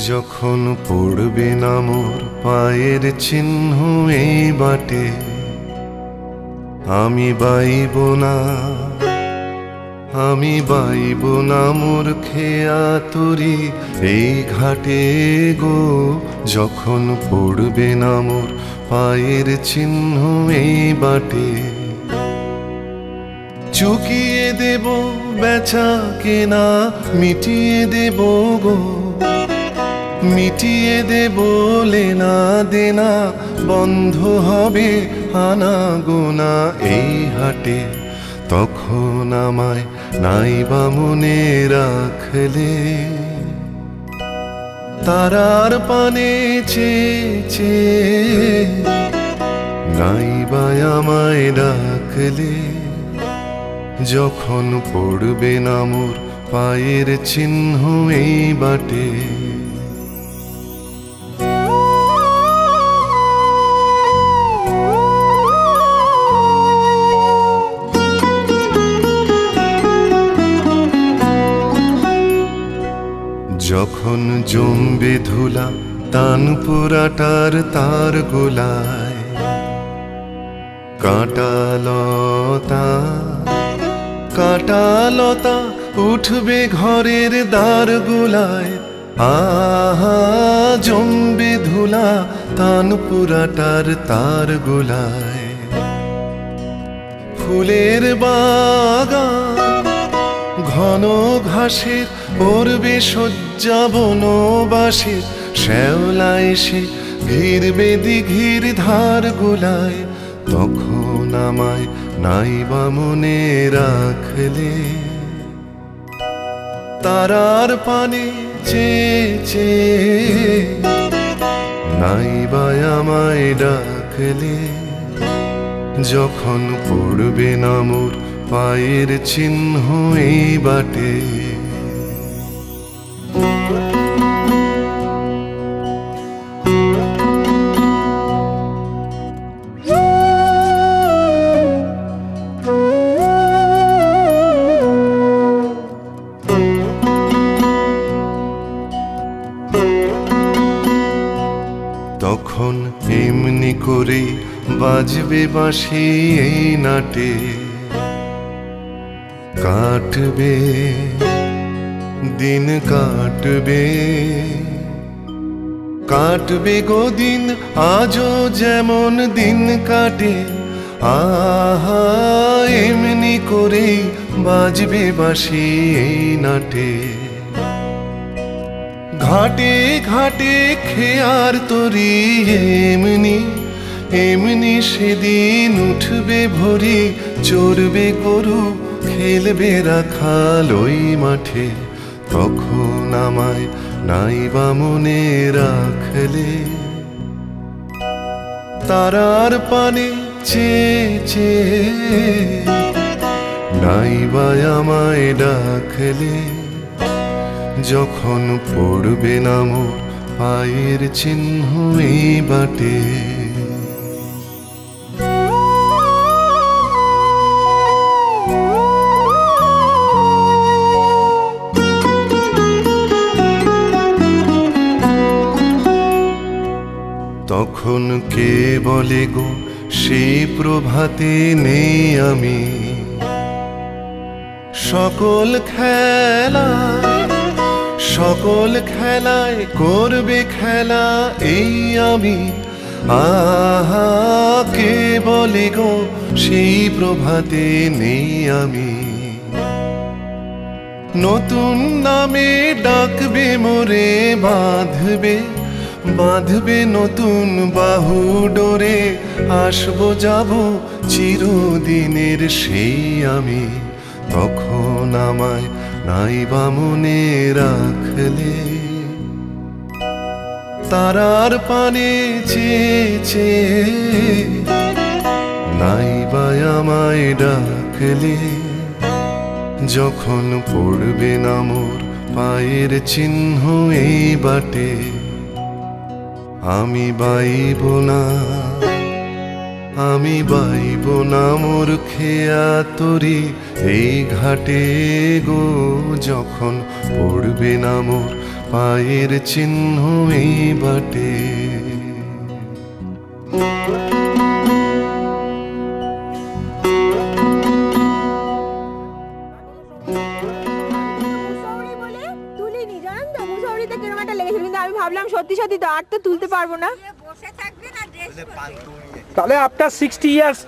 যখন পড়বে না মোর পায়ের চিহ্ন এই বাটে, আমি বাইব না, আমি বাইব না মোর খেয়া তরি এই ঘাটে গো। যখন পড়বে না মোর পায়ের চিহ্ন এই বাটে, চুকিয়ে দেব বেচা কেনা, মিটিয়ে দেব গো, মিটিয়ে দেব লেনা দেনা, বন্ধ হবে আনা গোনা এই হাটে। তখন আমায় নাইবা মনে রাখলে, তারার পানে চেয়ে নাইবা আমায় ডাকলে। যখন পড়বে না মোর পায়ের চিহ্ন এই বাটে, যখন জমবে ধুলা তানপুরাটার তার গোলায়, কাঁটালতা কাঁটালতা উঠবে ঘরের দ্বার গোলায়। আহা জমবে ধুলা তানপুরাটার তার গোলায়। ফুলের বাগান ঘন ঘাসের পড়বে শয্যা বনবাসের, শ্যাওলা এসে ঘিরবে দিঘির ধার গোলায়। তখন আমায় নাইবা মনে রাখলে, তারার পানে চেয়ে নাইবা আমায় ডাকলে। যখন পড়বে না মোর পায়ের চিহ্ন এই বাটে, তখন এমনি করে বাজবে বাঁশি এই নাটে। কাটবে দিন কাটবে, কাটবে গো দিন আজও যেমন দিন কাটে। আহা এমনি করে বাজবে বাঁশি এই নাটে। ঘাটে ঘাটে খেয়ার তরি এমনি এমনি সেদিন উঠবে ভরি, চড়বে গরু খেলবে রাখাল ওই মাঠে। তখন আমায় নাইবা মনে রাখলে, তারার পানে চেয়ে নাইবা আমায় ডাকলে। যখন পড়বে না মোর পায়ের চিহ্ন এই বাটে, তখন কে বলে গো সেই প্রভাতে নেই আমি। সকল খেলায় করবে খেলা এই আমি। আহা কে বলে গো সেই প্রভাতে নেই আমি। নতুন নামে ডাকবে মোরে, বাঁধবে বাঁধবে নতুন বাহু ডোরে। আসবো যাব চিরদিনের সেই আমি। তখন আমায় নাইবা মনে রাখলে, তারার পানে চেয়ে নাইবা আমায় ডাকলে। যখন পড়বে না মোর পায়ের চিহ্ন এই বাটে, আমি বাইব না, আমি বাইব না মোর খেয়া তরি এই ঘাটে গো। যখন পড়বে না মোর পায়ের চিহ্ন এই বাটে। আমি ভাবলাম সত্যি সত্যি তো আর তো তুলতে পারবো না। তাহলে আপনার 60 ইয়ার্স